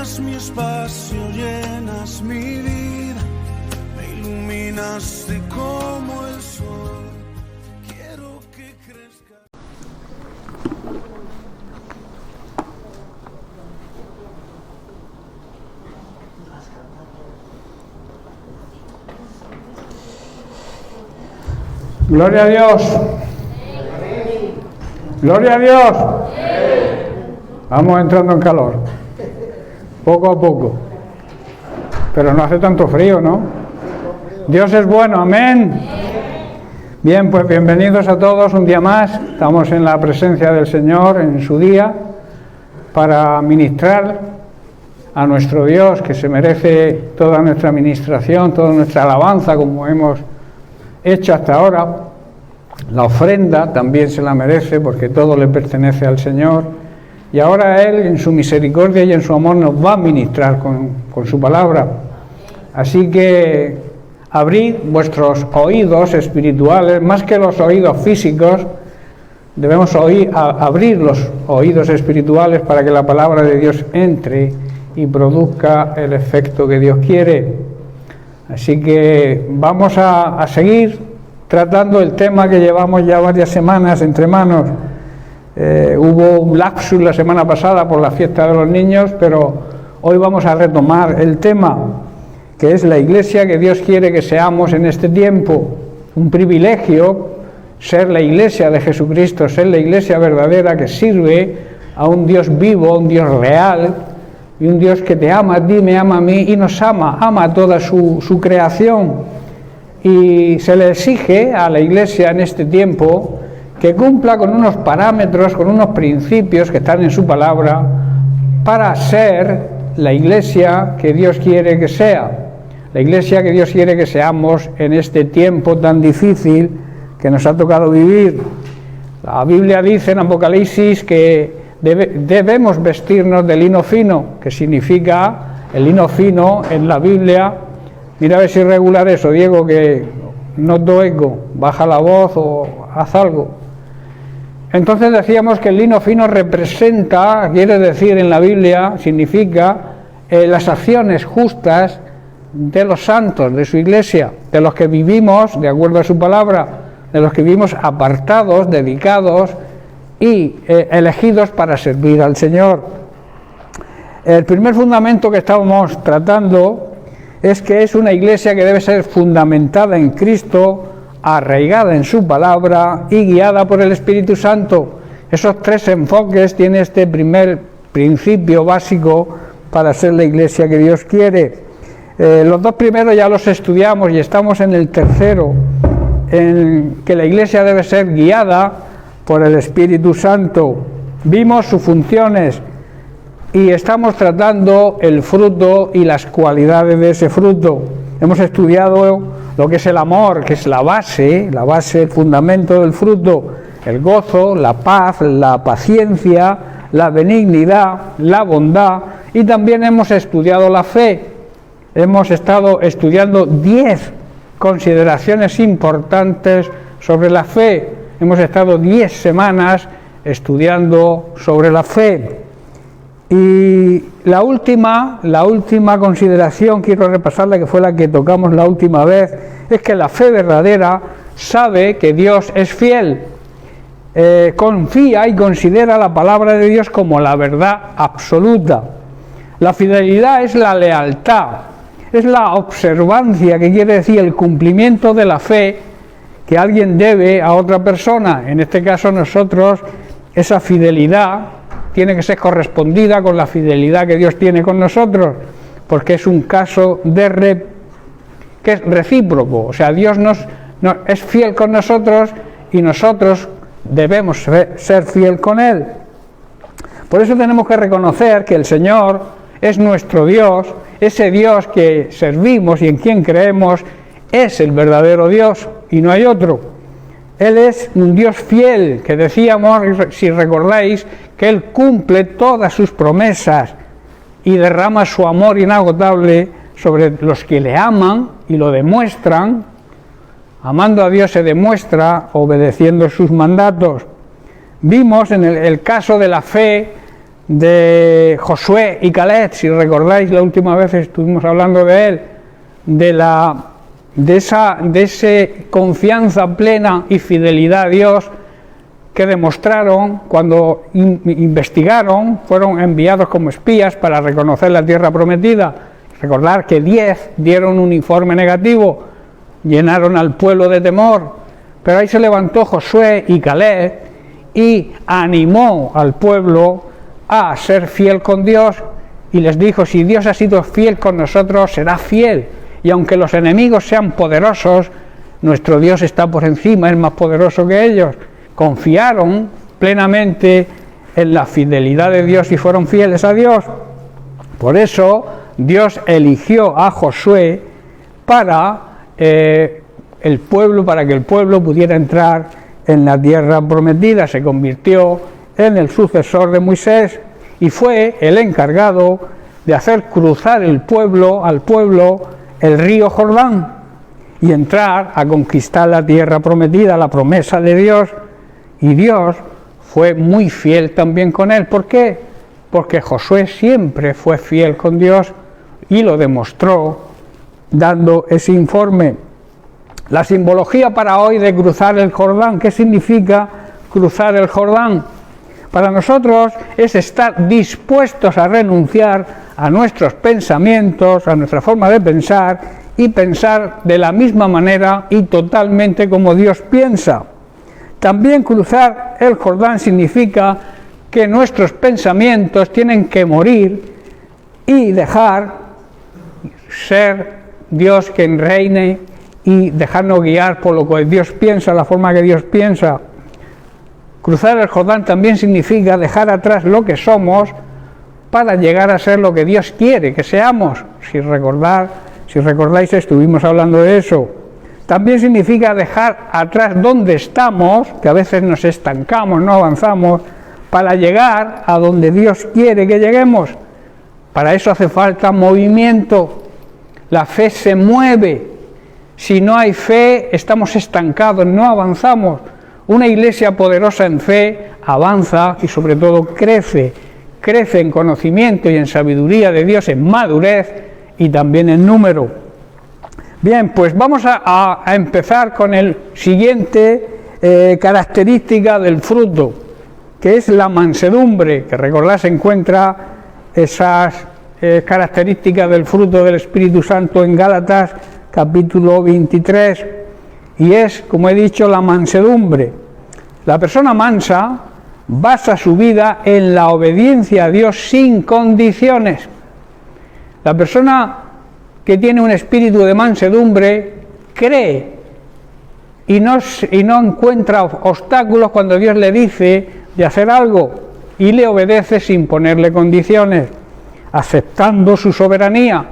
llenas mi espacio, llenas mi vida, me iluminaste como el sol. Quiero que crezca. Gloria a Dios. Gloria a Dios. Vamos entrando en calor, poco a poco, pero no hace tanto frío, ¿no? Dios es bueno, amén. Bien, pues bienvenidos a todos un día más. Estamos en la presencia del Señor en su día para ministrar a nuestro Dios, que se merece toda nuestra administración, toda nuestra alabanza, como hemos hecho hasta ahora. La ofrenda también se la merece, porque todo le pertenece al Señor. Y ahora Él, en su misericordia y en su amor, nos va a ministrar con su palabra. Así que abrid vuestros oídos espirituales, más que los oídos físicos. Debemos abrir los oídos espirituales para que la palabra de Dios entre y produzca el efecto que Dios quiere. Así que vamos a seguir tratando el tema que llevamos ya varias semanas entre manos. Hubo un lapsus la semana pasada por la fiesta de los niños, pero hoy vamos a retomar el tema, que es la iglesia que Dios quiere que seamos en este tiempo. Un privilegio ser la iglesia de Jesucristo, ser la iglesia verdadera que sirve a un Dios vivo, un Dios real, y un Dios que te ama a ti, me ama a mí y nos ama a toda su creación. Y se le exige a la iglesia en este tiempo que cumpla con unos parámetros, con unos principios que están en su palabra, para ser la iglesia que Dios quiere que sea, la iglesia que Dios quiere que seamos en este tiempo tan difícil que nos ha tocado vivir. La Biblia dice en Apocalipsis que debemos vestirnos de lino fino, que significa el lino fino en la Biblia. Mira a ver si regular eso, Diego, que noto eco, baja la voz o haz algo. Entonces decíamos que el lino fino representa, quiere decir en la Biblia, significa las acciones justas de los santos, de su iglesia, de los que vivimos de acuerdo a su palabra, de los que vivimos apartados, dedicados y elegidos para servir al Señor. El primer fundamento que estábamos tratando es que es una iglesia que debe ser fundamentada en Cristo, arraigada en su palabra y guiada por el Espíritu Santo. Esos tres enfoques tiene este primer principio básico para ser la iglesia que Dios quiere. Los dos primeros ya los estudiamos y estamos en el tercero, en que la iglesia debe ser guiada por el Espíritu Santo. Vimos sus funciones y estamos tratando el fruto y las cualidades de ese fruto. Hemos estudiado lo que es el amor, que es la base, el fundamento del fruto, el gozo, la paz, la paciencia, la benignidad, la bondad, y también hemos estudiado la fe. Hemos estado estudiando 10 consideraciones importantes sobre la fe. Hemos estado 10 semanas estudiando sobre la fe. Y la última consideración, quiero repasarla, que fue la que tocamos la última vez, es que la fe verdadera sabe que Dios es fiel, confía y considera la palabra de Dios como la verdad absoluta. La fidelidad es la lealtad, es la observancia, que quiere decir el cumplimiento de la fe que alguien debe a otra persona. En este caso nosotros, esa fidelidad tiene que ser correspondida con la fidelidad que Dios tiene con nosotros, porque es un caso que es recíproco. O sea, Dios es fiel con nosotros y nosotros debemos ser fiel con Él. Por eso tenemos que reconocer que el Señor es nuestro Dios, ese Dios que servimos y en quien creemos es el verdadero Dios y no hay otro. Él es un Dios fiel, que decíamos, si recordáis, que Él cumple todas sus promesas y derrama su amor inagotable sobre los que le aman y lo demuestran. Amando a Dios se demuestra obedeciendo sus mandatos. Vimos en el caso de la fe de Josué y Caleb, si recordáis la última vez estuvimos hablando de él, de esa confianza plena y fidelidad a Dios que demostraron cuando investigaron, fueron enviados como espías para reconocer la tierra prometida. Recordar que 10 dieron un informe negativo, llenaron al pueblo de temor, pero ahí se levantó Josué y Caleb y animó al pueblo a ser fiel con Dios y les dijo: si Dios ha sido fiel con nosotros, será fiel, y aunque los enemigos sean poderosos, nuestro Dios está por encima, es más poderoso que ellos. Confiaron plenamente en la fidelidad de Dios y fueron fieles a Dios. Por eso Dios eligió a Josué para el pueblo, para que el pueblo pudiera entrar en la tierra prometida. Se convirtió en el sucesor de Moisés y fue el encargado de hacer cruzar al pueblo el río Jordán y entrar a conquistar la tierra prometida, la promesa de Dios. Y Dios fue muy fiel también con él. ¿Por qué? Porque Josué siempre fue fiel con Dios y lo demostró dando ese informe. La simbología para hoy de cruzar el Jordán, ¿qué significa cruzar el Jordán? Para nosotros es estar dispuestos a renunciar a nuestros pensamientos, a nuestra forma de pensar y pensar de la misma manera y totalmente como Dios piensa. También cruzar el Jordán significa que nuestros pensamientos tienen que morir y dejar ser Dios quien reine y dejarnos guiar por lo que Dios piensa, la forma que Dios piensa. Cruzar el Jordán también significa dejar atrás lo que somos para llegar a ser lo que Dios quiere que seamos. Si recordáis, estuvimos hablando de eso. También significa dejar atrás donde estamos, que a veces nos estancamos, no avanzamos, para llegar a donde Dios quiere que lleguemos. Para eso hace falta movimiento. La fe se mueve. Si no hay fe, estamos estancados, no avanzamos. Una iglesia poderosa en fe avanza y sobre todo crece en conocimiento y en sabiduría de Dios, en madurez y también en número. Bien, pues vamos a empezar con el siguiente característica del fruto, que es la mansedumbre, que recordad se encuentra esas características del fruto del Espíritu Santo en Gálatas capítulo 23, y es, como he dicho, la mansedumbre. La persona mansa basa su vida en la obediencia a Dios sin condiciones. La persona que tiene un espíritu de mansedumbre cree y no encuentra obstáculos cuando Dios le dice de hacer algo y le obedece sin ponerle condiciones, aceptando su soberanía.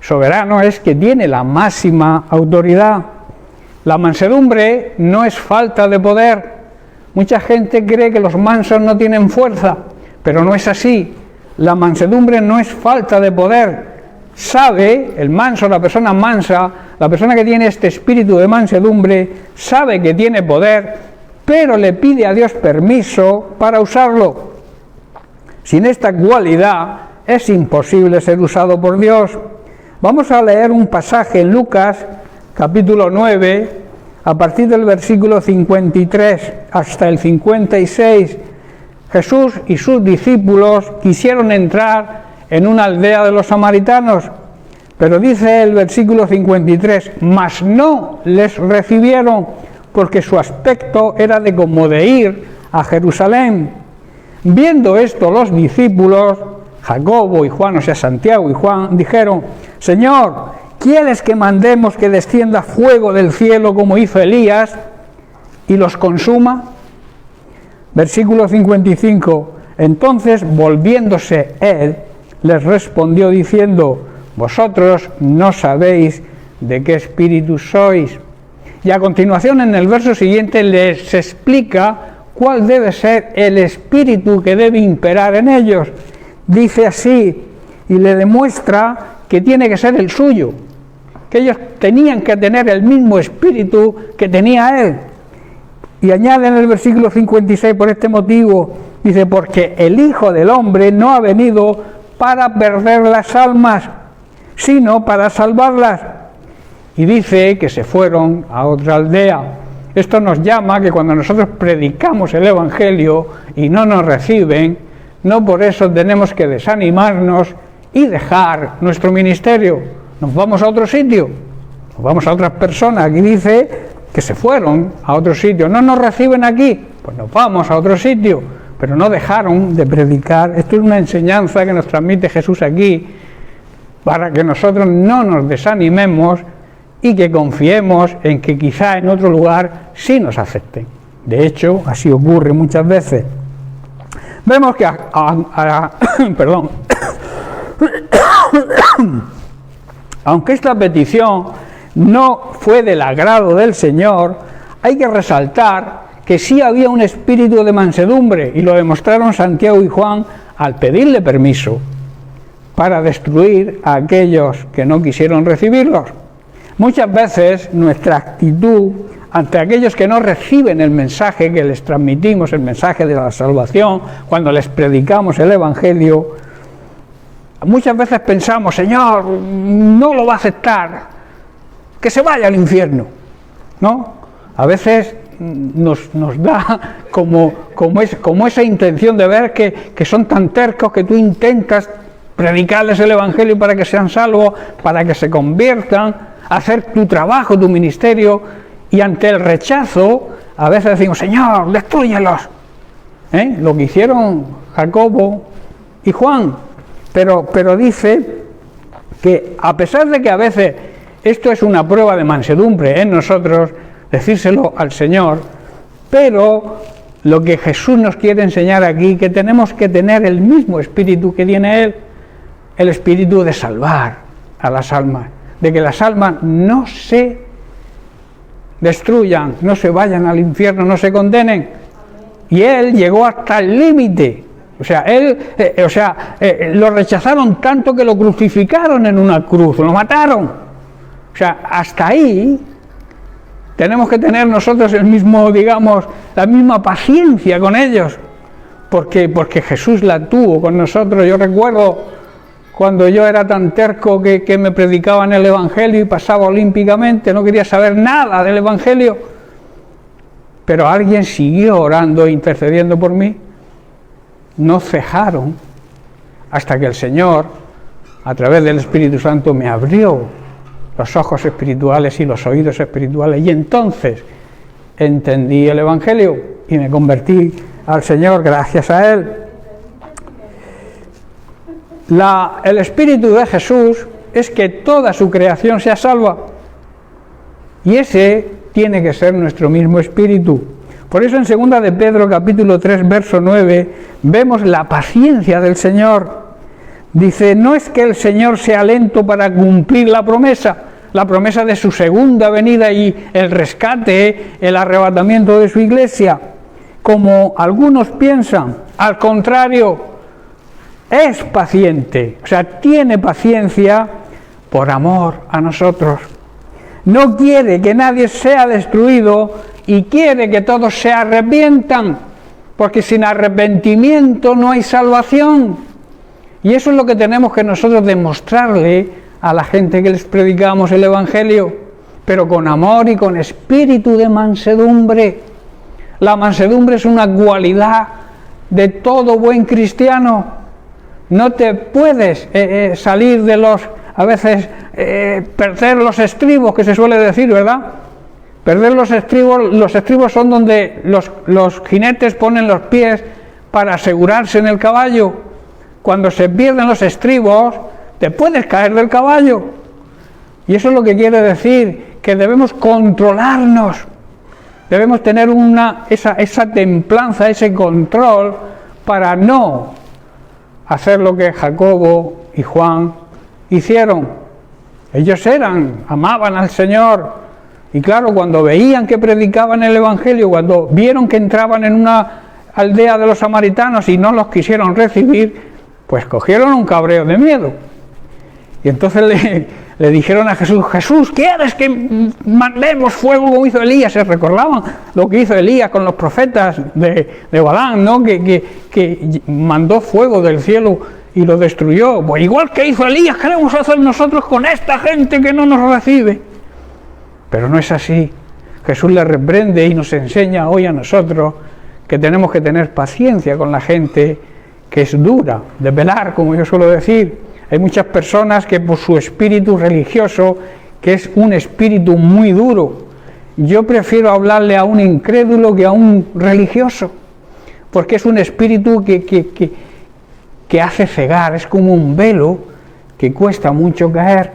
Soberano es que tiene la máxima autoridad. La mansedumbre no es falta de poder. Mucha gente cree que los mansos no tienen fuerza, pero no es así. La mansedumbre no es falta de poder. Sabe, el manso, la persona mansa, la persona que tiene este espíritu de mansedumbre, sabe que tiene poder, pero le pide a Dios permiso para usarlo. Sin esta cualidad es imposible ser usado por Dios. Vamos a leer un pasaje en Lucas, capítulo 9, a partir del versículo 53 hasta el 56. Jesús y sus discípulos quisieron entrar en una aldea de los samaritanos, pero dice el versículo 53, mas no les recibieron, porque su aspecto era de como de ir a Jerusalén. Viendo esto los discípulos, Jacobo y Juan, o sea Santiago y Juan, dijeron, Señor, ¿quieres que mandemos que descienda fuego del cielo como hizo Elías y los consuma? Versículo 55, entonces volviéndose él, les respondió diciendo, vosotros no sabéis de qué espíritu sois. Y a continuación en el verso siguiente les explica cuál debe ser el espíritu que debe imperar en ellos. Dice así, y le demuestra que tiene que ser el suyo, que ellos tenían que tener el mismo espíritu que tenía él. Y añade en el versículo 56, por este motivo, dice, porque el Hijo del Hombre no ha venido para perder las almas, sino para salvarlas. Y dice que se fueron a otra aldea. Esto nos llama que cuando nosotros predicamos el Evangelio y no nos reciben, no por eso tenemos que desanimarnos y dejar nuestro ministerio. Nos vamos a otro sitio, nos vamos a otras personas. Aquí dice que se fueron a otro sitio. No nos reciben aquí, pues nos vamos a otro sitio, pero no dejaron de predicar. Esto es una enseñanza que nos transmite Jesús aquí, para que nosotros no nos desanimemos y que confiemos en que quizá en otro lugar sí nos acepten. De hecho, así ocurre muchas veces. Vemos que perdón, aunque esta petición no fue del agrado del Señor, hay que resaltar que sí había un espíritu de mansedumbre, y lo demostraron Santiago y Juan al pedirle permiso para destruir a aquellos que no quisieron recibirlos. Muchas veces nuestra actitud ante aquellos que no reciben el mensaje que les transmitimos, el mensaje de la salvación, cuando les predicamos el Evangelio, muchas veces pensamos, Señor, no lo va a aceptar, que se vaya al infierno, ¿no? A veces nos da como esa intención de ver que son tan tercos que tú intentas predicarles el Evangelio para que sean salvos, para que se conviertan, hacer tu trabajo, tu ministerio, y ante el rechazo a veces decimos, Señor, destrúyelos, lo que hicieron Jacobo y Juan. Pero dice que a pesar de que a veces esto es una prueba de mansedumbre en nosotros, decírselo al Señor, pero lo que Jesús nos quiere enseñar aquí, que tenemos que tener el mismo espíritu que tiene Él, el espíritu de salvar a las almas, de que las almas no se destruyan, no se vayan al infierno, no se condenen. Y Él llegó hasta el límite. O sea, lo rechazaron tanto que lo crucificaron en una cruz, lo mataron. O sea, hasta ahí tenemos que tener nosotros el mismo, digamos, la misma paciencia con ellos, porque Jesús la tuvo con nosotros. Yo recuerdo cuando yo era tan terco que me predicaban el Evangelio y pasaba olímpicamente, no quería saber nada del Evangelio, pero alguien siguió orando e intercediendo por mí. No cejaron hasta que el Señor, a través del Espíritu Santo, me abrió los ojos espirituales y los oídos espirituales, y entonces entendí el Evangelio y me convertí al Señor gracias a Él. El Espíritu de Jesús es que toda su creación sea salva, y ese tiene que ser nuestro mismo espíritu. Por eso en 2 de Pedro capítulo 3 verso 9 vemos la paciencia del Señor. Dice, no es que el Señor sea lento para cumplir la promesa de su segunda venida y el rescate, el arrebatamiento de su iglesia, como algunos piensan. Al contrario, es paciente, o sea, tiene paciencia por amor a nosotros. No quiere que nadie sea destruido y quiere que todos se arrepientan, porque sin arrepentimiento no hay salvación. Y eso es lo que tenemos que nosotros demostrarle a la gente que les predicamos el Evangelio, pero con amor y con espíritu de mansedumbre. La mansedumbre es una cualidad de todo buen cristiano. No te puedes salir de a veces perder los estribos, que se suele decir, ¿verdad? Perder los estribos son donde los jinetes ponen los pies para asegurarse en el caballo. Cuando se pierden los estribos, te puedes caer del caballo. Y eso es lo que quiere decir, que debemos controlarnos, debemos tener esa templanza, ese control, para no hacer lo que Jacobo y Juan hicieron. Ellos amaban al Señor, y claro, cuando veían que predicaban el Evangelio, cuando vieron que entraban en una aldea de los samaritanos y no los quisieron recibir, pues cogieron un cabreo de miedo. Y entonces le dijeron a Jesús: Jesús, ¿quieres que mandemos fuego como hizo Elías? Se recordaban lo que hizo Elías con los profetas de Balaam, ¿no? Que mandó fuego del cielo y lo destruyó. Pues igual que hizo Elías, queremos hacer nosotros con esta gente que no nos recibe. Pero no es así. Jesús le reprende y nos enseña hoy a nosotros que tenemos que tener paciencia con la gente que es dura, de velar, como yo suelo decir. Hay muchas personas que por su espíritu religioso, que es un espíritu muy duro, yo prefiero hablarle a un incrédulo que a un religioso, porque es un espíritu que hace cegar, es como un velo que cuesta mucho caer,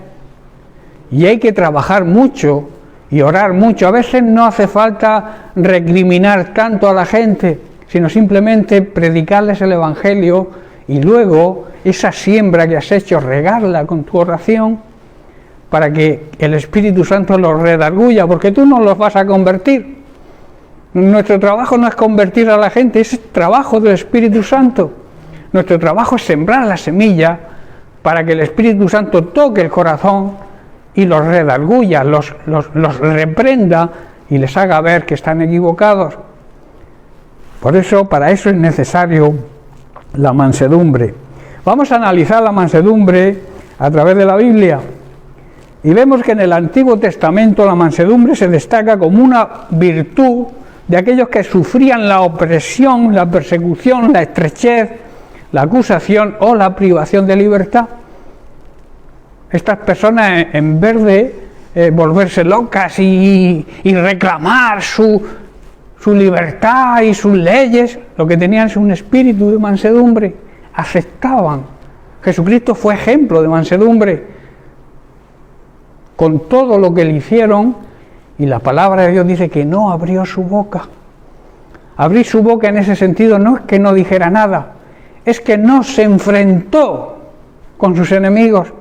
y hay que trabajar mucho y orar mucho. A veces no hace falta recriminar tanto a la gente, sino simplemente predicarles el Evangelio y luego esa siembra que has hecho, regarla con tu oración para que el Espíritu Santo los redarguya, porque tú no los vas a convertir. Nuestro trabajo no es convertir a la gente, es trabajo del Espíritu Santo. Nuestro trabajo es sembrar la semilla para que el Espíritu Santo toque el corazón y los redarguya, los reprenda y les haga ver que están equivocados. Por eso, para eso es necesario la mansedumbre. Vamos a analizar la mansedumbre a través de la Biblia y vemos que en el Antiguo Testamento la mansedumbre se destaca como una virtud de aquellos que sufrían la opresión, la persecución, la estrechez, la acusación o la privación de libertad. Estas personas, en vez de volverse locas y reclamar su libertad y sus leyes, lo que tenían es un espíritu de mansedumbre, aceptaban. Jesucristo fue ejemplo de mansedumbre con todo lo que le hicieron, y la palabra de Dios dice que no abrió su boca. Abrir su boca en ese sentido no es que no dijera nada, es que no se enfrentó con sus enemigos,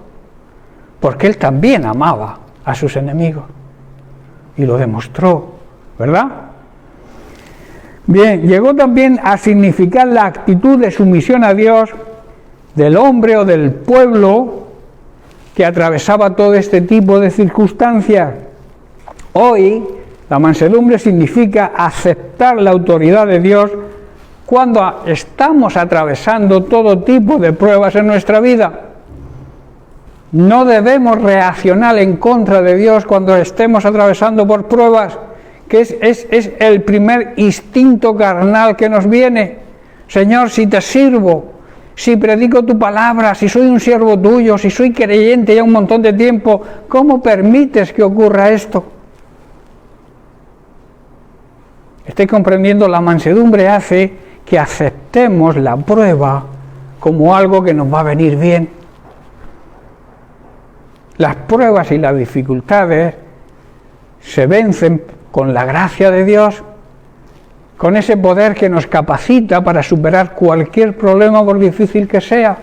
porque él también amaba a sus enemigos y lo demostró, ¿verdad? Bien, llegó también a significar la actitud de sumisión a Dios del hombre o del pueblo que atravesaba todo este tipo de circunstancias. Hoy, la mansedumbre significa aceptar la autoridad de Dios cuando estamos atravesando todo tipo de pruebas en nuestra vida. No debemos reaccionar en contra de Dios cuando estemos atravesando por pruebas, que es el primer instinto carnal que nos viene. Señor, si te sirvo, si predico tu palabra, si soy un siervo tuyo, si soy creyente ya un montón de tiempo, ¿cómo permites que ocurra esto? Estoy comprendiendo, la mansedumbre hace que aceptemos la prueba como algo que nos va a venir bien. Las pruebas y las dificultades se vencen con la gracia de Dios, con ese poder que nos capacita para superar cualquier problema por difícil que sea.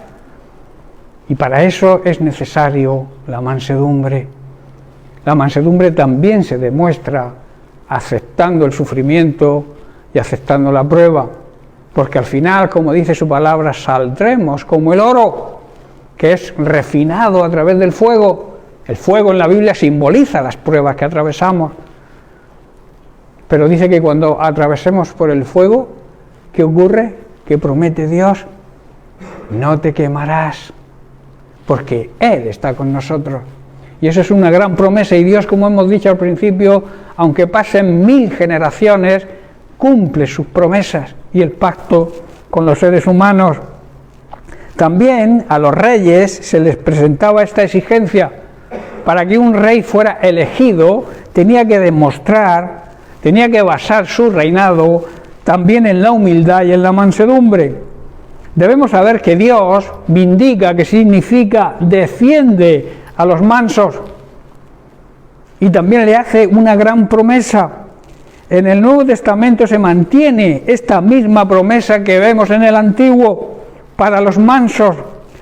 Y para eso es necesario la mansedumbre. La mansedumbre también se demuestra aceptando el sufrimiento y aceptando la prueba, porque al final, como dice su palabra, saldremos como el oro, que es refinado a través del fuego. El fuego en la Biblia simboliza las pruebas que atravesamos. Pero dice que cuando atravesemos por el fuego, ¿qué ocurre? Que promete Dios: no te quemarás, porque Él está con nosotros. Y eso es una gran promesa, y Dios, como hemos dicho al principio, aunque pasen 1000 generaciones, cumple sus promesas y el pacto con los seres humanos. También a los reyes se les presentaba esta exigencia. Para que un rey fuera elegido, tenía que demostrar, tenía que basar su reinado también en la humildad y en la mansedumbre. Debemos saber que Dios vindica, que significa defiende a los mansos, y también le hace una gran promesa. En el Nuevo Testamento se mantiene esta misma promesa que vemos en el Antiguo para los mansos.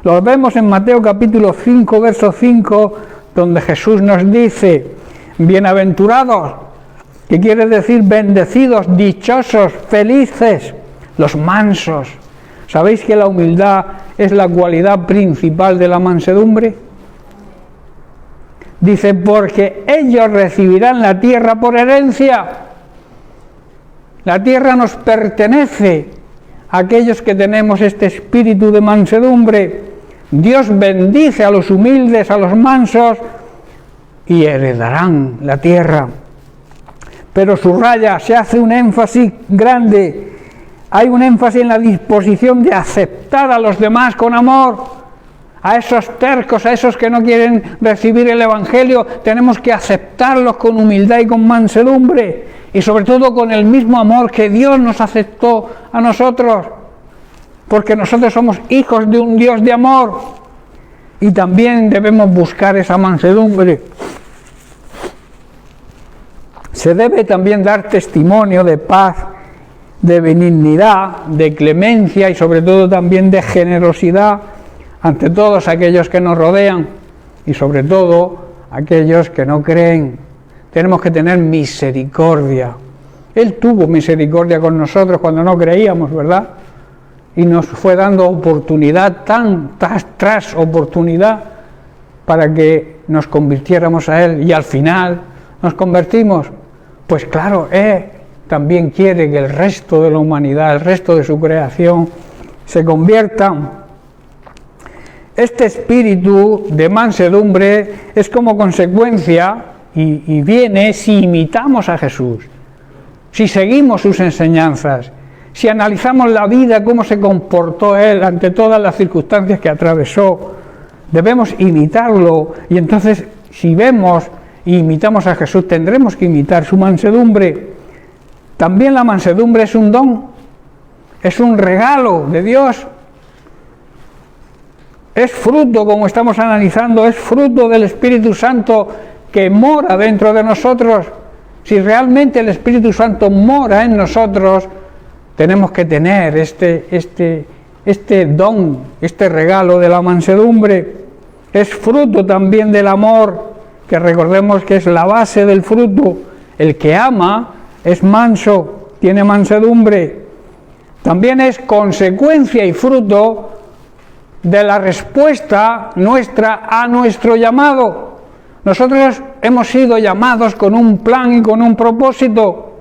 Lo vemos en Mateo capítulo 5, verso 5, donde Jesús nos dice: bienaventurados, que quiere decir bendecidos, dichosos, felices, los mansos. ¿Sabéis que la humildad es la cualidad principal de la mansedumbre? Dice, porque ellos recibirán la tierra por herencia. La tierra nos pertenece a aquellos que tenemos este espíritu de mansedumbre. Dios bendice a los humildes, a los mansos, y heredarán la tierra. Pero subraya, se hace un énfasis grande. Hay un énfasis en la disposición de aceptar a los demás con amor. A esos tercos, a esos que no quieren recibir el Evangelio, tenemos que aceptarlos con humildad y con mansedumbre, y sobre todo con el mismo amor que Dios nos aceptó a nosotros, porque nosotros somos hijos de un Dios de amor, y también debemos buscar esa mansedumbre. Se debe también dar testimonio de paz, de benignidad, de clemencia y sobre todo también de generosidad ante todos aquellos que nos rodean y sobre todo aquellos que no creen. Tenemos que tener misericordia. Él tuvo misericordia con nosotros cuando no creíamos, ¿verdad? Y nos fue dando oportunidad tras oportunidad para que nos convirtiéramos a Él, y al final nos convertimos. Pues claro, Él también quiere que el resto de la humanidad, el resto de su creación, se conviertan. Este espíritu de mansedumbre es como consecuencia y viene si imitamos a Jesús, si seguimos sus enseñanzas, si analizamos la vida, cómo se comportó Él ante todas las circunstancias que atravesó. Debemos imitarlo, y entonces si vemos e imitamos a Jesús, tendremos que imitar su mansedumbre. También la mansedumbre es un don, es un regalo de Dios. Es fruto, como estamos analizando, es fruto del Espíritu Santo que mora dentro de nosotros. Si realmente el Espíritu Santo mora en nosotros, tenemos que tener este don, este regalo de la mansedumbre. Es fruto también del amor, que recordemos que es la base del fruto. El que ama es manso, tiene mansedumbre. También es consecuencia y fruto de la respuesta nuestra a nuestro llamado. Nosotros hemos sido llamados con un plan y con un propósito.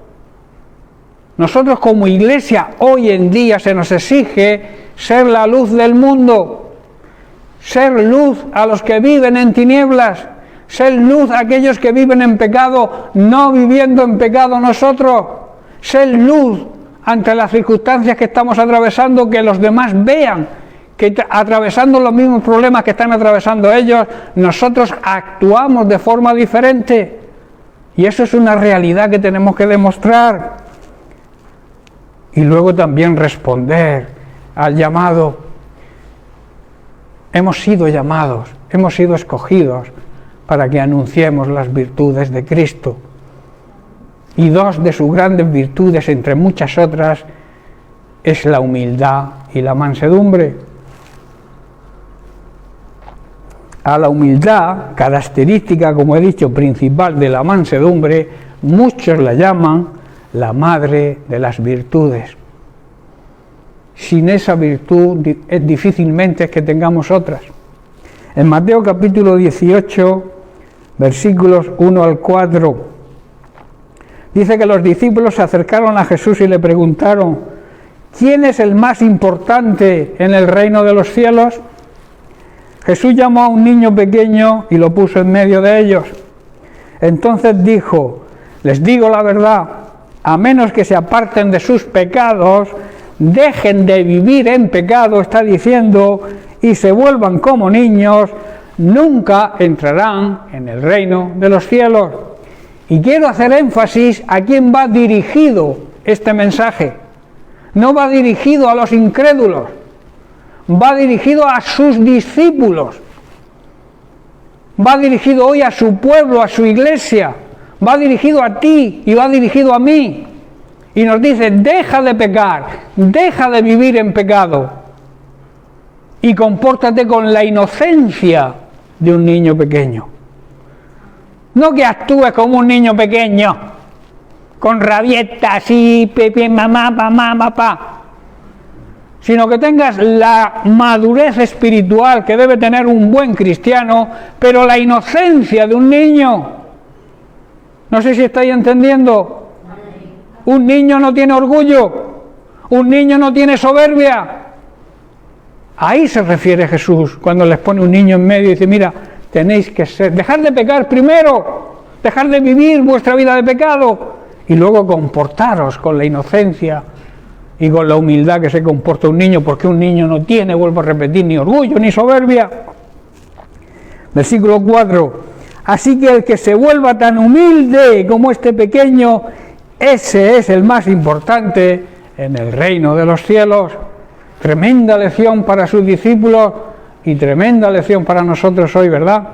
Nosotros como iglesia hoy en día se nos exige ser la luz del mundo, ser luz a los que viven en tinieblas, ser luz a aquellos que viven en pecado, no viviendo en pecado nosotros, ser luz ante las circunstancias que estamos atravesando, que los demás vean que atravesando los mismos problemas que están atravesando ellos, nosotros actuamos de forma diferente, y eso es una realidad que tenemos que demostrar. Y luego también responder al llamado. Hemos sido llamados, hemos sido escogidos para que anunciemos las virtudes de Cristo, y dos de sus grandes virtudes, entre muchas otras, es la humildad y la mansedumbre. A la humildad, característica, como he dicho, principal de la mansedumbre, muchos la llaman la madre de las virtudes. Sin esa virtud difícilmente es que tengamos otras. En Mateo capítulo 18, versículos 1 al 4, dice que los discípulos se acercaron a Jesús y le preguntaron: ¿quién es el más importante en el reino de los cielos? Jesús llamó a un niño pequeño y lo puso en medio de ellos. Entonces dijo: les digo la verdad, a menos que se aparten de sus pecados, dejen de vivir en pecado, está diciendo, y se vuelvan como niños, nunca entrarán en el reino de los cielos. Y quiero hacer énfasis a quién va dirigido este mensaje. No va dirigido a los incrédulos, va dirigido a sus discípulos, va dirigido hoy a su pueblo, a su iglesia, va dirigido a ti y va dirigido a mí. Y nos dice: deja de pecar, deja de vivir en pecado y compórtate con la inocencia de un niño pequeño. No que actúes como un niño pequeño, con rabietas y mamá, papá. sino que tengas la madurez espiritual que debe tener un buen cristiano, pero la inocencia de un niño. No sé si estáis entendiendo. Un niño no tiene orgullo, un niño no tiene soberbia. Ahí se refiere Jesús cuando les pone un niño en medio y dice, mira, tenéis que dejar de pecar primero, dejar de vivir vuestra vida de pecado y luego comportaros con la inocencia y con la humildad que se comporta un niño, porque un niño no tiene, vuelvo a repetir, ni orgullo ni soberbia. Versículo 4. Así que el que se vuelva tan humilde como este pequeño, ese es el más importante en el reino de los cielos. Tremenda lección para sus discípulos y tremenda lección para nosotros hoy, ¿verdad?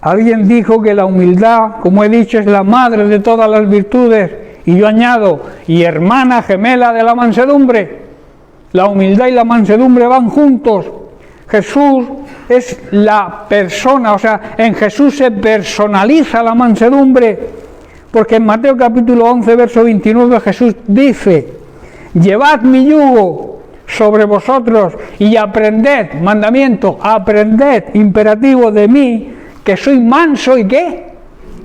Alguien dijo que la humildad, como he dicho, es la madre de todas las virtudes. Y yo añado, y hermana gemela de la mansedumbre. La humildad y la mansedumbre van juntos. Jesús es la persona, o sea, en Jesús se personaliza la mansedumbre, porque en Mateo capítulo 11, verso 29, Jesús dice, llevad mi yugo sobre vosotros y aprended, mandamiento, aprended, imperativo de mí, que soy manso y ¿qué?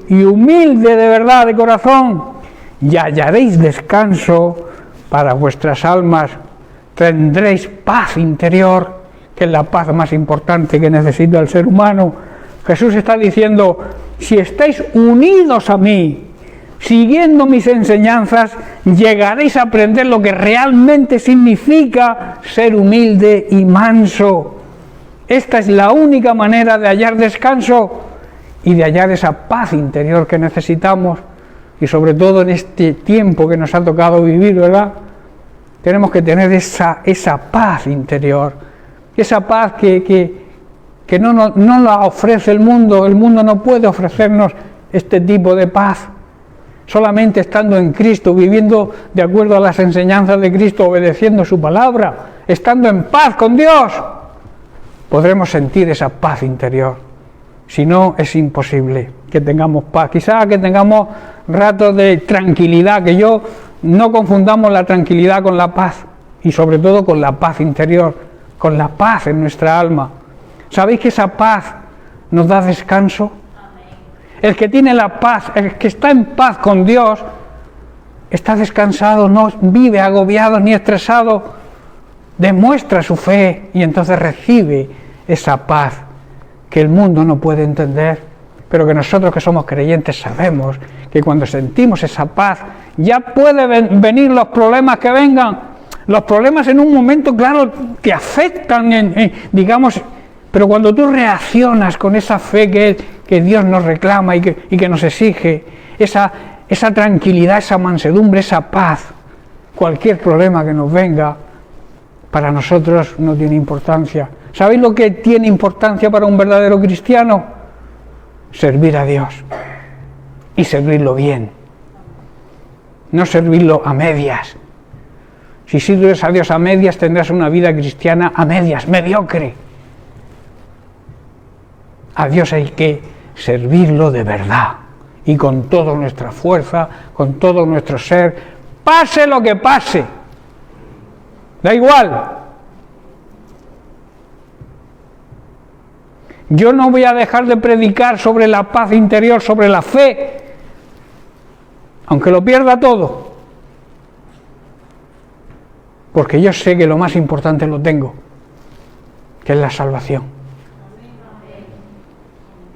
Y humilde de verdad, de corazón, y hallaréis descanso para vuestras almas, tendréis paz interior, que es la paz más importante que necesita el ser humano. Jesús está diciendo, si estáis unidos a mí, siguiendo mis enseñanzas, llegaréis a aprender lo que realmente significa ser humilde y manso. Esta es la única manera de hallar descanso y de hallar esa paz interior que necesitamos, y sobre todo en este tiempo que nos ha tocado vivir, ¿verdad? Tenemos que tener esa paz interior, esa paz que no la ofrece el mundo no puede ofrecernos este tipo de paz. Solamente estando en Cristo, viviendo de acuerdo a las enseñanzas de Cristo, obedeciendo su palabra, estando en paz con Dios, podremos sentir esa paz interior. Si no, es imposible que tengamos paz. Quizá que tengamos ratos de tranquilidad, que no confundamos la tranquilidad con la paz, y sobre todo con la paz interior, con la paz en nuestra alma. ¿Sabéis que esa paz nos da descanso? El que tiene la paz, el que está en paz con Dios, está descansado, no vive agobiado ni estresado, demuestra su fe y entonces recibe esa paz que el mundo no puede entender, pero que nosotros que somos creyentes sabemos que cuando sentimos esa paz, ya pueden venir los problemas que vengan. Los problemas en un momento, claro, te afectan, digamos, pero cuando tú reaccionas con esa fe que Dios nos reclama y que nos exige, esa tranquilidad, esa mansedumbre, esa paz, cualquier problema que nos venga, para nosotros no tiene importancia. ¿Sabéis lo que tiene importancia para un verdadero cristiano? Servir a Dios y servirlo bien, no servirlo a medias. Si sirves a Dios a medias, tendrás una vida cristiana a medias, mediocre. A Dios hay que servirlo de verdad y con toda nuestra fuerza, con todo nuestro ser, pase lo que pase, da igual. Yo no voy a dejar de predicar sobre la paz interior, sobre la fe, aunque lo pierda todo, porque yo sé que lo más importante lo tengo, que es la salvación.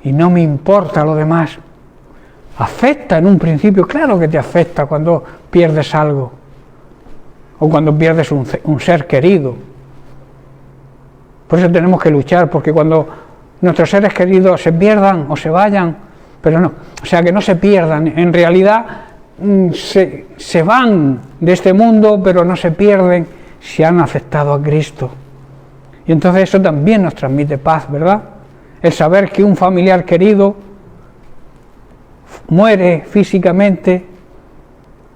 Y no me importa lo demás. Afecta en un principio, claro que te afecta cuando pierdes algo, o cuando pierdes un ser querido. Por eso tenemos que luchar, porque cuando nuestros seres queridos se pierdan o se vayan, pero no, o sea, que no se pierdan, en realidad se van de este mundo, pero no se pierden si han aceptado a Cristo. Y entonces eso también nos transmite paz, ¿verdad? El saber que un familiar querido muere físicamente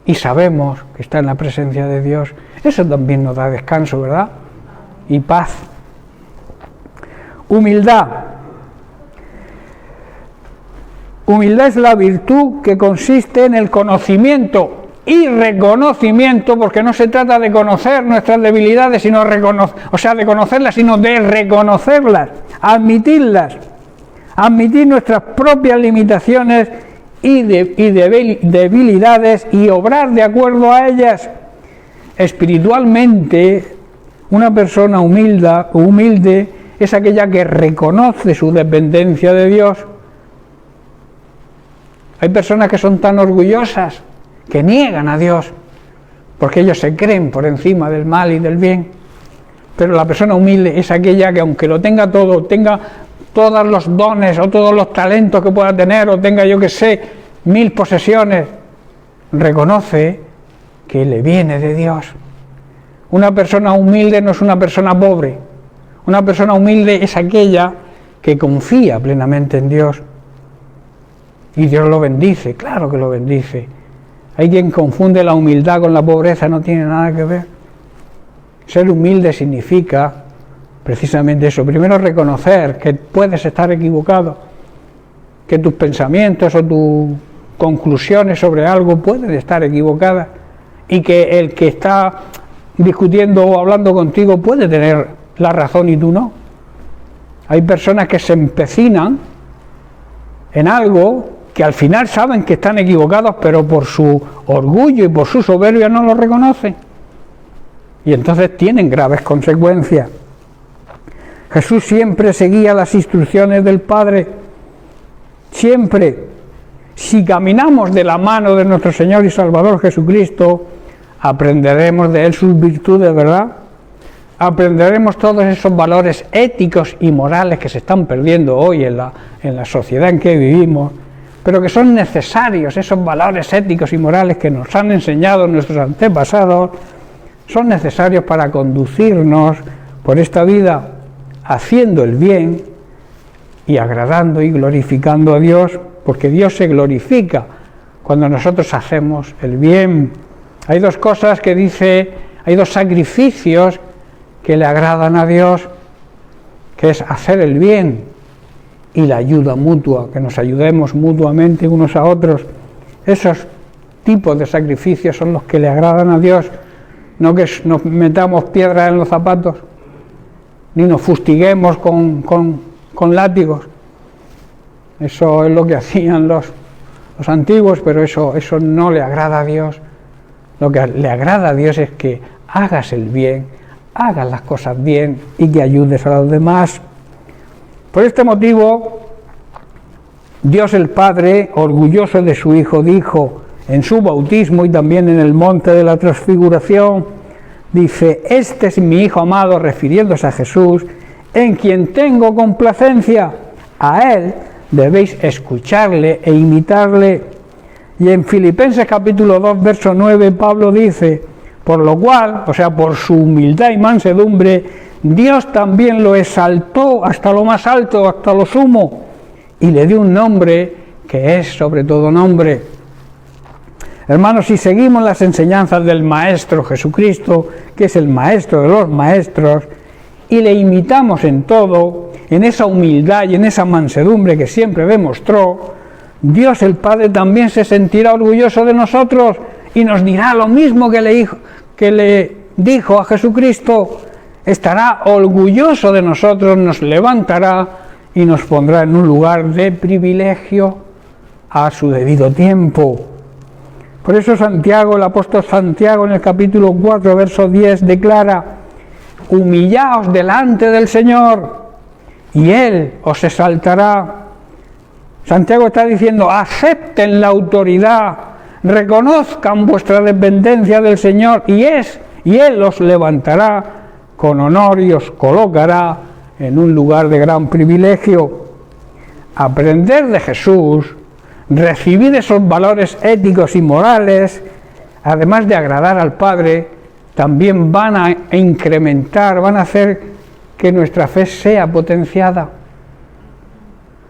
y sabemos que está en la presencia de Dios, eso también nos da descanso, ¿verdad? Y paz. Humildad. Humildad es la virtud que consiste en el conocimiento y reconocimiento, porque no se trata de conocer nuestras debilidades, sino de conocerlas, sino de reconocerlas, admitirlas, admitir nuestras propias limitaciones y debilidades y obrar de acuerdo a ellas. Espiritualmente, una persona humilde es aquella que reconoce su dependencia de Dios. Hay personas que son tan orgullosas que niegan a Dios porque ellos se creen por encima del mal y del bien. Pero la persona humilde es aquella que, aunque lo tenga todo, tenga todos los dones o todos los talentos que pueda tener, o tenga, yo que sé, 1000 posesiones, reconoce que le viene de Dios. Una persona humilde no es una persona pobre. Una persona humilde es aquella que confía plenamente en Dios. Y Dios lo bendice, claro que lo bendice. Hay quien confunde la humildad con la pobreza, no tiene nada que ver. Ser humilde significa precisamente eso. Primero, reconocer que puedes estar equivocado, que tus pensamientos o tus conclusiones sobre algo pueden estar equivocadas, y que el que está discutiendo o hablando contigo puede tener la razón y tú no. Hay personas que se empecinan en algo que al final saben que están equivocados, pero por su orgullo y por su soberbia no lo reconocen. Y entonces tienen graves consecuencias. Jesús siempre seguía las instrucciones del Padre. Siempre. Si caminamos de la mano de nuestro Señor y Salvador Jesucristo, aprenderemos de Él sus virtudes, ¿verdad? Aprenderemos todos esos valores éticos y morales que se están perdiendo hoy en la sociedad en que vivimos, pero que son necesarios. Esos valores éticos y morales que nos han enseñado nuestros antepasados son necesarios para conducirnos por esta vida haciendo el bien y agradando y glorificando a Dios, porque Dios se glorifica cuando nosotros hacemos el bien. Hay dos cosas que dice, hay dos sacrificios que le agradan a Dios, que es hacer el bien y la ayuda mutua, que nos ayudemos mutuamente unos a otros. Esos tipos de sacrificios son los que le agradan a Dios, no que nos metamos piedras en los zapatos, ni nos fustiguemos con látigos. Eso es lo que hacían los antiguos, pero eso no le agrada a Dios. Lo que le agrada a Dios es que hagas el bien, hagas las cosas bien y que ayudes a los demás. Por este motivo, Dios el Padre, orgulloso de su Hijo, dijo en su bautismo y también en el monte de la transfiguración, dice: este es mi Hijo amado, refiriéndose a Jesús, en quien tengo complacencia. A Él debéis escucharle e imitarle. Y en Filipenses capítulo 2, verso 9, Pablo dice: por lo cual, o sea, por su humildad y mansedumbre, Dios también lo exaltó hasta lo más alto, hasta lo sumo, y le dio un nombre que es sobre todo nombre. Hermanos, si seguimos las enseñanzas del Maestro Jesucristo, que es el Maestro de los Maestros, y le imitamos en todo, en esa humildad y en esa mansedumbre que siempre demostró, Dios el Padre también se sentirá orgulloso de nosotros y nos dirá lo mismo que le dijo a Jesucristo. Estará orgulloso de nosotros, nos levantará y nos pondrá en un lugar de privilegio a su debido tiempo. Por eso Santiago, el apóstol Santiago, en el capítulo 4, verso 10, declara: humillaos delante del Señor y Él os exaltará. Santiago está diciendo: acepten la autoridad, reconozcan vuestra dependencia del Señor y Él os levantará con honor y os colocará en un lugar de gran privilegio. Aprender de Jesús, recibir esos valores éticos y morales, además de agradar al Padre, también van a incrementar, van a hacer que nuestra fe sea potenciada.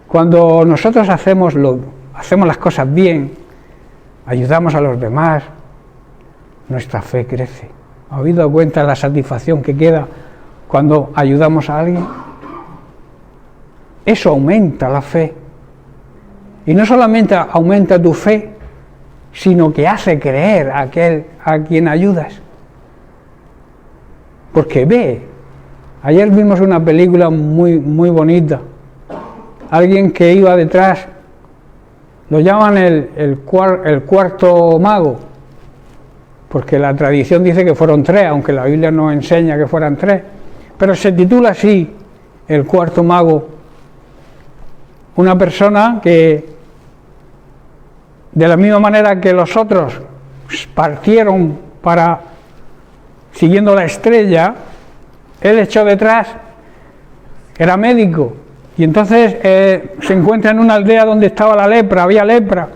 Cuando nosotros hacemos las cosas bien, ayudamos a los demás, nuestra fe crece. ¿Habéis dado cuenta de la satisfacción que queda cuando ayudamos a alguien? Eso aumenta la fe. Y no solamente aumenta tu fe, sino que hace creer a aquel a quien ayudas. Porque ve. Ayer vimos una película muy bonita. Alguien que iba detrás, lo llaman el cuarto mago, porque la tradición dice que fueron 3, aunque la Biblia no enseña que fueran 3, pero se titula así, el cuarto mago. Una persona que, de la misma manera que los otros partieron siguiendo la estrella, él echó detrás, era médico, y entonces se encuentra en una aldea donde estaba la lepra, había lepra,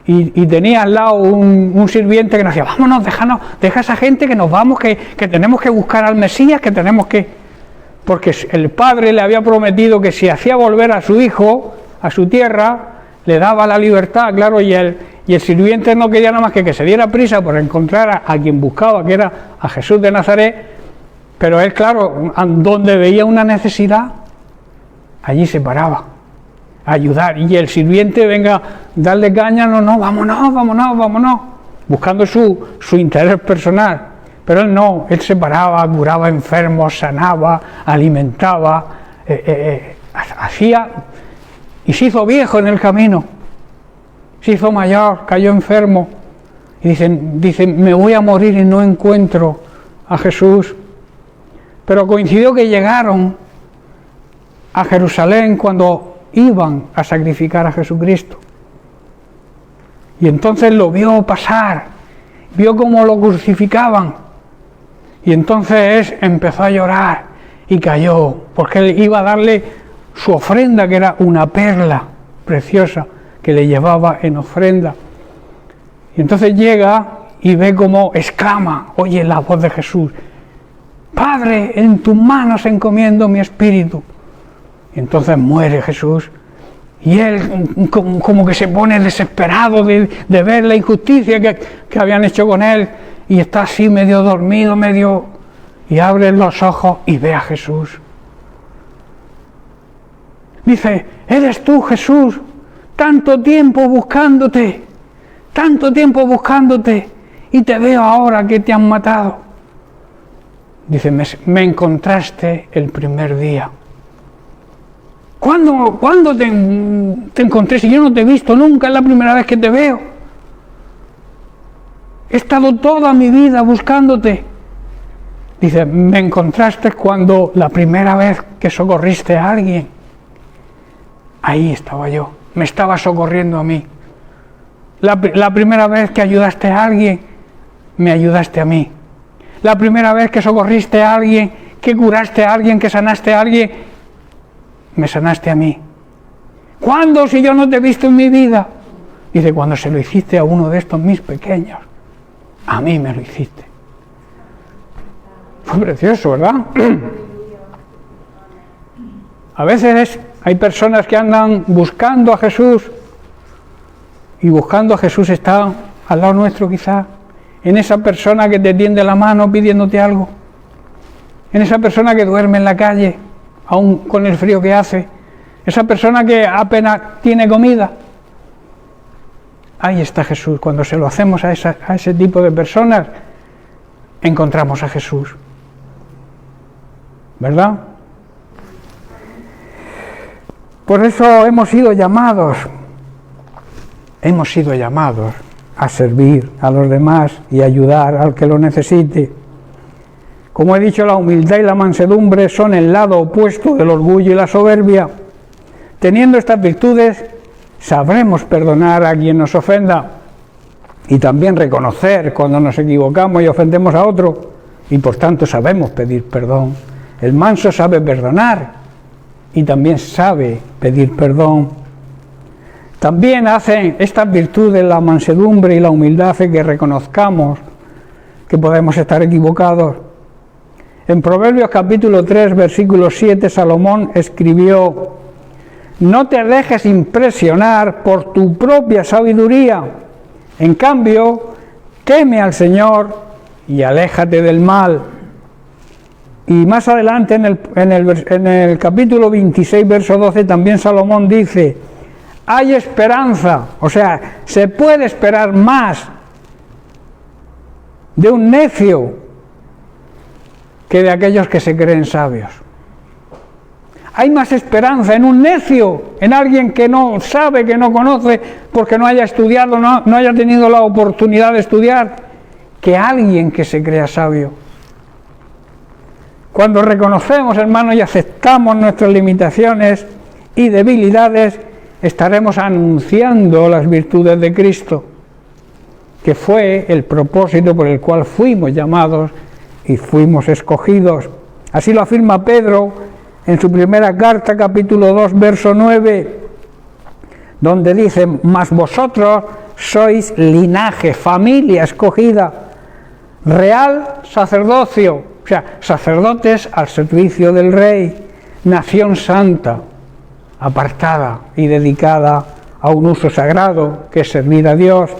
y tenía al lado un sirviente que nos decía, vámonos, deja a esa gente que nos vamos, que tenemos que buscar al Mesías, que tenemos que... Porque el padre le había prometido que si hacía volver a su hijo, a su tierra, le daba la libertad, claro, y el sirviente no quería nada más que se diera prisa por encontrar a quien buscaba, que era a Jesús de Nazaret, pero él, claro, donde veía una necesidad, allí se paraba a ayudar, y el sirviente, venga, darle caña, no, vámonos, buscando su interés personal, pero él no, él se paraba, curaba enfermos, sanaba, alimentaba, hacía, y se hizo viejo en el camino, se hizo mayor, cayó enfermo, y dicen, me voy a morir y no encuentro a Jesús, pero coincidió que llegaron a Jerusalén cuando iban a sacrificar a Jesucristo. Y entonces lo vio pasar, vio cómo lo crucificaban, y entonces empezó a llorar y cayó, porque él iba a darle su ofrenda, que era una perla preciosa que le llevaba en ofrenda. Y entonces llega y ve cómo exclama, oye la voz de Jesús, Padre, en tus manos encomiendo mi espíritu. Y entonces muere Jesús, y él como que se pone desesperado de ver la injusticia que habían hecho con él, y está así medio dormido, y abre los ojos y ve a Jesús. Dice, ¿eres tú, Jesús? Tanto tiempo buscándote, y te veo ahora que te han matado. Dice, me encontraste el primer día. ¿Cuándo te encontré? Si yo no te he visto nunca, es la primera vez que te veo. He estado toda mi vida buscándote. Dice, me encontraste cuando la primera vez que socorriste a alguien. Ahí estaba yo, me estaba socorriendo a mí. La primera vez que ayudaste a alguien, me ayudaste a mí. La primera vez que socorriste a alguien, que curaste a alguien, que sanaste a alguien, me sanaste a mí. ¿Cuándo, si yo no te he visto en mi vida? Dice, cuando se lo hiciste a uno de estos mis pequeños, a mí me lo hiciste. Fue precioso, ¿verdad? A veces hay personas que andan buscando a Jesús, y buscando a Jesús está al lado nuestro quizás, en esa persona que te tiende la mano pidiéndote algo, en esa persona que duerme en la calle, aún con el frío que hace, esa persona que apenas tiene comida. Ahí está Jesús. Cuando se lo hacemos a ese tipo de personas, encontramos a Jesús, ¿verdad? Por eso hemos sido llamados a servir a los demás y ayudar al que lo necesite. Como he dicho, la humildad y la mansedumbre son el lado opuesto del orgullo y la soberbia. Teniendo estas virtudes, sabremos perdonar a quien nos ofenda y también reconocer cuando nos equivocamos y ofendemos a otro, y por tanto sabemos pedir perdón. El manso sabe perdonar y también sabe pedir perdón. También hacen estas virtudes, la mansedumbre y la humildad, hace que reconozcamos que podemos estar equivocados. En Proverbios capítulo 3, versículo 7, Salomón escribió: no te dejes impresionar por tu propia sabiduría, en cambio, teme al Señor y aléjate del mal. Y más adelante en el capítulo 26, verso 12, también Salomón dice: hay esperanza, o sea, se puede esperar más de un necio que de aquellos que se creen sabios. Hay más esperanza en un necio, en alguien que no sabe, que no conoce, porque no haya estudiado, no haya tenido la oportunidad de estudiar, que alguien que se crea sabio. Cuando reconocemos, hermanos, y aceptamos nuestras limitaciones y debilidades, estaremos anunciando las virtudes de Cristo, que fue el propósito por el cual fuimos llamados y fuimos escogidos. Así lo afirma Pedro en su primera carta, capítulo 2, verso 9, donde dice: mas vosotros sois linaje, familia escogida, real sacerdocio, o sea, sacerdotes al servicio del Rey, nación santa, apartada y dedicada a un uso sagrado, que es servir a Dios,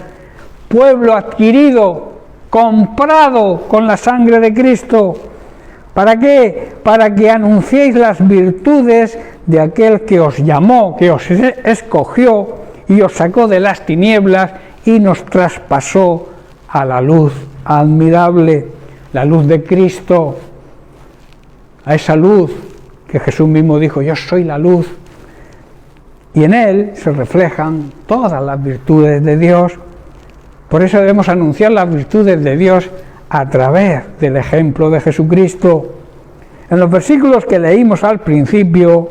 pueblo adquirido, comprado con la sangre de Cristo. ¿Para qué? Para que anunciéis las virtudes de aquel que os llamó, que os escogió y os sacó de las tinieblas y nos traspasó a la luz admirable, la luz de Cristo, a esa luz que Jesús mismo dijo: yo soy la luz. Y en Él se reflejan todas las virtudes de Dios. Por eso debemos anunciar las virtudes de Dios a través del ejemplo de Jesucristo. En los versículos que leímos al principio,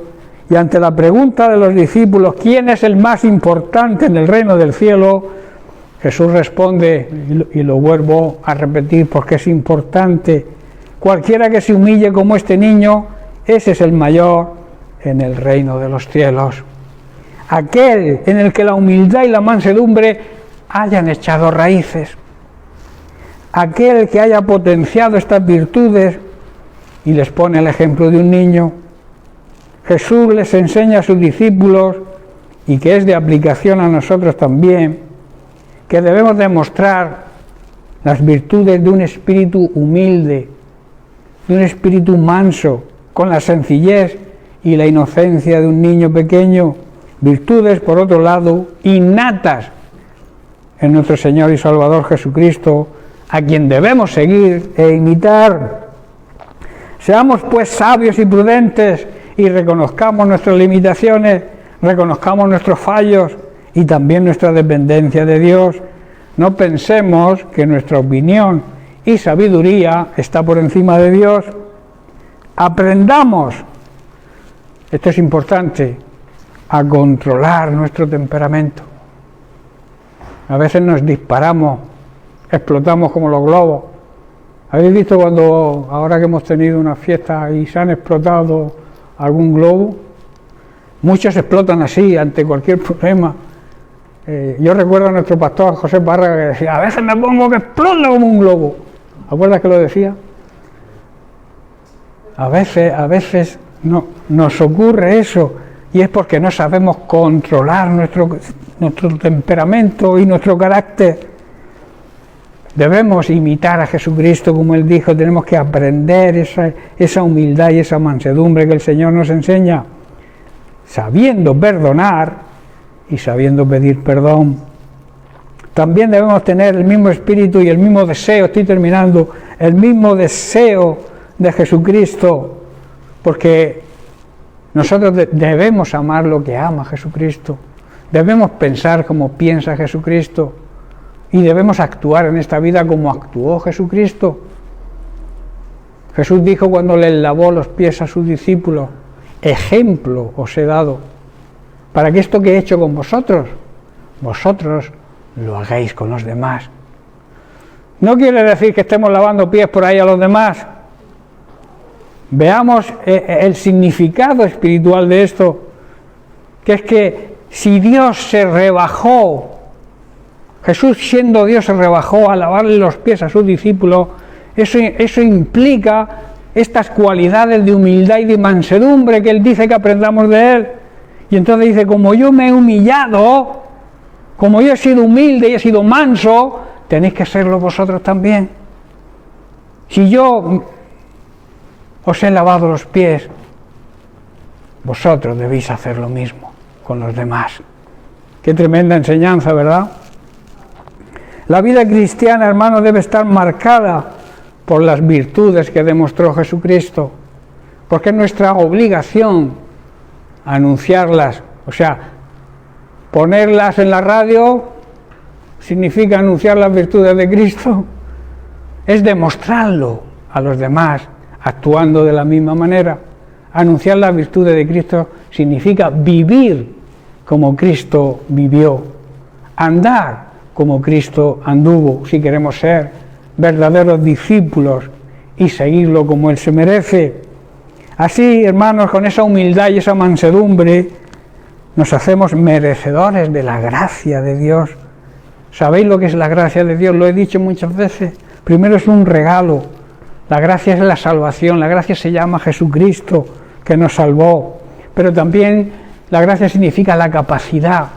y ante la pregunta de los discípulos, ¿quién es el más importante en el reino del cielo?, Jesús responde, y lo vuelvo a repetir porque es importante: cualquiera que se humille como este niño, ese es el mayor en el reino de los cielos. Aquel en el que la humildad y la mansedumbre hayan echado raíces. Aquel que haya potenciado estas virtudes y les pone el ejemplo de un niño. Jesús les enseña a sus discípulos, y que es de aplicación a nosotros también, que debemos demostrar las virtudes de un espíritu humilde, de un espíritu manso, con la sencillez y la inocencia de un niño pequeño. Virtudes, por otro lado, innatas en nuestro Señor y Salvador Jesucristo, a quien debemos seguir e imitar. Seamos pues sabios y prudentes y reconozcamos nuestras limitaciones, reconozcamos nuestros fallos y también nuestra dependencia de Dios. No pensemos que nuestra opinión y sabiduría está por encima de Dios. Aprendamos, esto es importante, a controlar nuestro temperamento. A veces nos disparamos, explotamos como los globos. ¿Habéis visto cuando, ahora que hemos tenido una fiesta y se han explotado algún globo? Muchos explotan así ante cualquier problema. Yo recuerdo a nuestro pastor José Parra que decía: a veces me pongo que explota como un globo. ¿Acuerdas que lo decía? A veces no, nos ocurre eso, y es porque no sabemos controlar nuestro temperamento y nuestro carácter. Debemos imitar a Jesucristo, como Él dijo. Tenemos que aprender esa humildad y esa mansedumbre que el Señor nos enseña, sabiendo perdonar y sabiendo pedir perdón. También debemos tener el mismo espíritu y el mismo deseo, estoy terminando, el mismo deseo de Jesucristo, porque nosotros debemos amar lo que ama Jesucristo, debemos pensar como piensa Jesucristo, y debemos actuar en esta vida como actuó Jesucristo. Jesús dijo cuando le lavó los pies a sus discípulos: ejemplo os he dado, para que esto que he hecho con vosotros, vosotros lo hagáis con los demás. No quiere decir que estemos lavando pies por ahí a los demás. Veamos el significado espiritual de esto, que es que si Dios se rebajó, Jesús siendo Dios se rebajó a lavarle los pies a sus discípulos, eso implica estas cualidades de humildad y de mansedumbre que Él dice que aprendamos de Él. Y entonces dice: como yo me he humillado, como yo he sido humilde y he sido manso, tenéis que serlo vosotros también. Si yo os he lavado los pies, vosotros debéis hacer lo mismo con los demás. Qué tremenda enseñanza, ¿verdad? La vida cristiana, hermano, debe estar marcada por las virtudes que demostró Jesucristo, porque es nuestra obligación anunciarlas. O sea, ponerlas en la radio significa anunciar las virtudes de Cristo, es demostrarlo a los demás, actuando de la misma manera. Anunciar las virtudes de Cristo significa vivir como Cristo vivió, andar como Cristo anduvo, si queremos ser verdaderos discípulos y seguirlo como Él se merece. Así, hermanos, con esa humildad y esa mansedumbre, nos hacemos merecedores de la gracia de Dios. ¿Sabéis lo que es la gracia de Dios? Lo he dicho muchas veces. Primero es un regalo. La gracia es la salvación. La gracia se llama Jesucristo, que nos salvó. Pero también la gracia significa la capacidad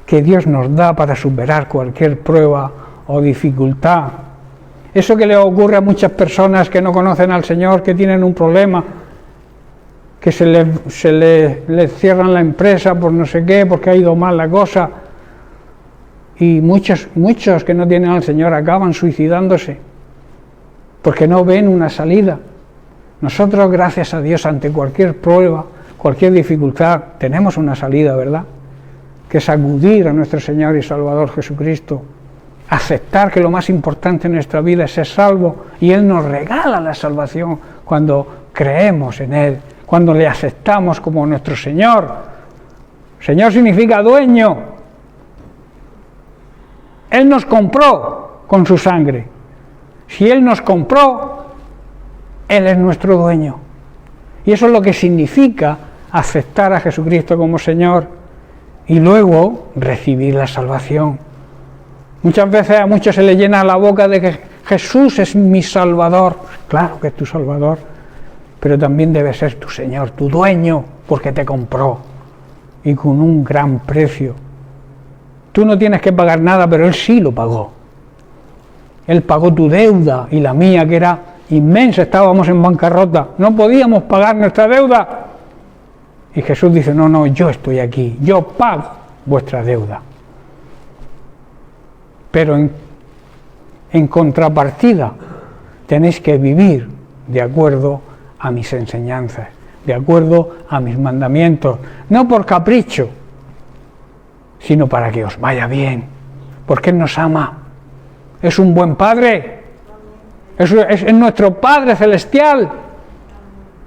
que Dios nos da para superar cualquier prueba o dificultad. Eso que le ocurre a muchas personas que no conocen al Señor, que tienen un problema, que se le cierran la empresa por no sé qué, porque ha ido mal la cosa, y muchos que no tienen al Señor acaban suicidándose, porque no ven una salida. Nosotros, gracias a Dios, ante cualquier prueba, cualquier dificultad, tenemos una salida, ¿verdad? Que es acudir a nuestro Señor y Salvador Jesucristo, aceptar que lo más importante en nuestra vida es ser salvo, y Él nos regala la salvación cuando creemos en Él, cuando le aceptamos como nuestro Señor. Señor significa dueño. Él nos compró con su sangre. Si Él nos compró, Él es nuestro dueño. Y eso es lo que significa aceptar a Jesucristo como Señor y luego recibir la salvación. Muchas veces a muchos se les llena la boca de que Jesús es mi Salvador. Claro que es tu Salvador, pero también debe ser tu Señor, tu dueño, porque te compró y con un gran precio. Tú no tienes que pagar nada, pero Él sí lo pagó. Él pagó tu deuda y la mía, que era inmensa. Estábamos en bancarrota, no podíamos pagar nuestra deuda. Y Jesús dice, no, yo estoy aquí, yo pago vuestra deuda. Pero en contrapartida tenéis que vivir de acuerdo a mis enseñanzas, de acuerdo a mis mandamientos, no por capricho, sino para que os vaya bien, porque Él nos ama. Es un buen Padre, es nuestro Padre celestial,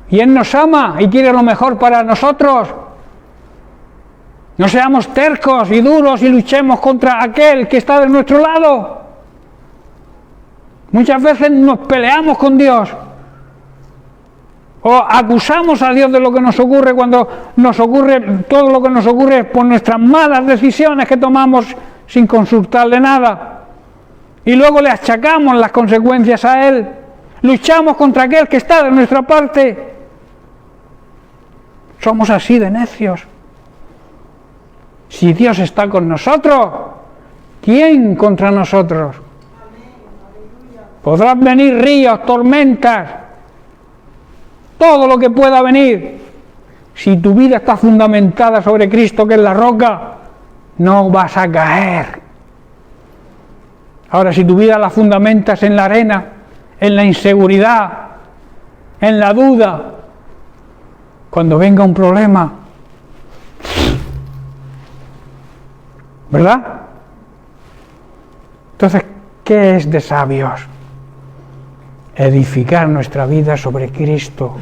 y Él nos ama y quiere lo mejor para nosotros. No seamos tercos y duros y luchemos contra aquel que está de nuestro lado. Muchas veces nos peleamos con Dios o acusamos a Dios de lo que nos ocurre, cuando nos ocurre, todo lo que nos ocurre por nuestras malas decisiones que tomamos sin consultarle nada, y luego le achacamos las consecuencias a Él. Luchamos contra aquel que está de nuestra parte. Somos así de necios. Si Dios está con nosotros, ¿quién contra nosotros? Podrán venir ríos, tormentas, todo lo que pueda venir. Si tu vida está fundamentada sobre Cristo, que es la roca, no vas a caer. Ahora, si tu vida la fundamentas en la arena, en la inseguridad, en la duda, cuando venga un problema, ¿verdad? Entonces, ¿qué es de sabios? Edificar nuestra vida sobre Cristo,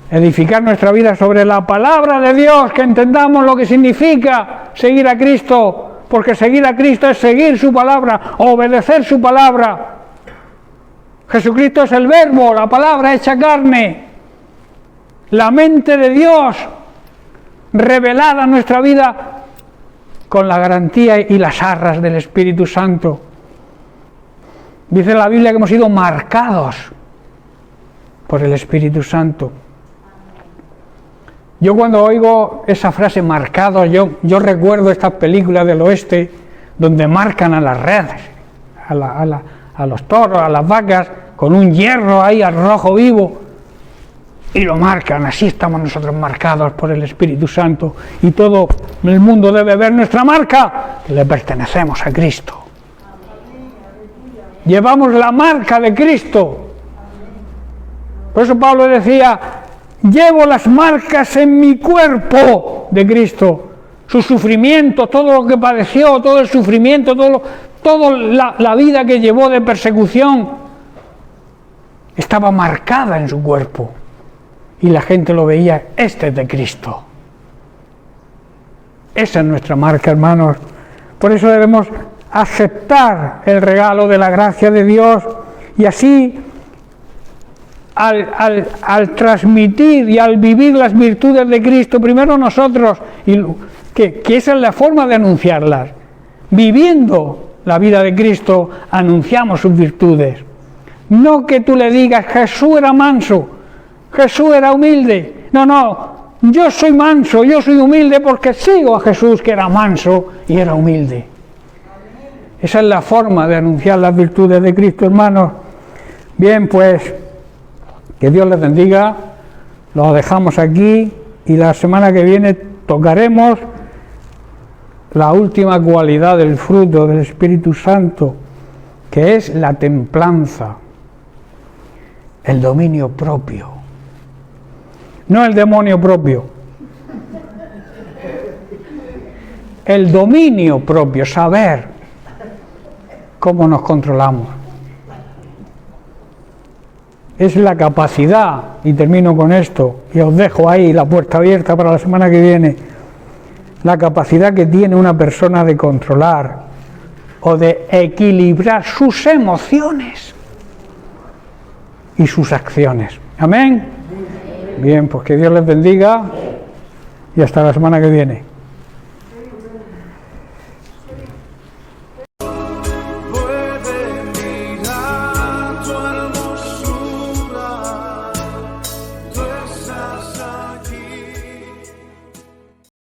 edificar nuestra vida sobre la palabra de Dios, que entendamos lo que significa seguir a Cristo, porque seguir a Cristo es seguir su palabra, obedecer su palabra. Jesucristo es el verbo, la palabra hecha carne, la mente de Dios revelada en nuestra vida con la garantía y las arras del Espíritu Santo. Dice la Biblia que hemos sido marcados por el Espíritu Santo. Yo cuando oigo esa frase marcados, yo recuerdo estas películas del oeste donde marcan a las redes, a los toros, a las vacas, con un hierro ahí al rojo vivo. y lo marcan. Así estamos nosotros marcados por el Espíritu Santo, y todo el mundo debe ver nuestra marca, que le pertenecemos a Cristo. Llevamos la marca de Cristo. Por eso Pablo decía: llevo las marcas en mi cuerpo de Cristo. Su sufrimiento, todo lo que padeció, todo el sufrimiento, toda la vida que llevó de persecución, estaba marcada en su cuerpo. Y la gente lo veía: este es de Cristo. Esa es nuestra marca, hermanos. Por eso debemos aceptar el regalo de la gracia de Dios, y así al transmitir y al vivir las virtudes de Cristo, primero nosotros, que esa es la forma de anunciarlas. Viviendo la vida de Cristo, anunciamos sus virtudes. No que tú le digas: Jesús era manso, Jesús era humilde. No, yo soy manso, yo soy humilde porque sigo a Jesús, que era manso y era humilde. Esa es la forma de anunciar las virtudes de Cristo, hermanos. Bien, pues, que Dios les bendiga. Lo dejamos aquí, y la semana que viene tocaremos la última cualidad del fruto del Espíritu Santo, que es la templanza, el dominio propio. No el demonio propio. El dominio propio, saber cómo nos controlamos. Es la capacidad, y termino con esto, y os dejo ahí la puerta abierta para la semana que viene, la capacidad que tiene una persona de controlar o de equilibrar sus emociones y sus acciones. Amén. Bien, pues que Dios les bendiga, y hasta la semana que viene.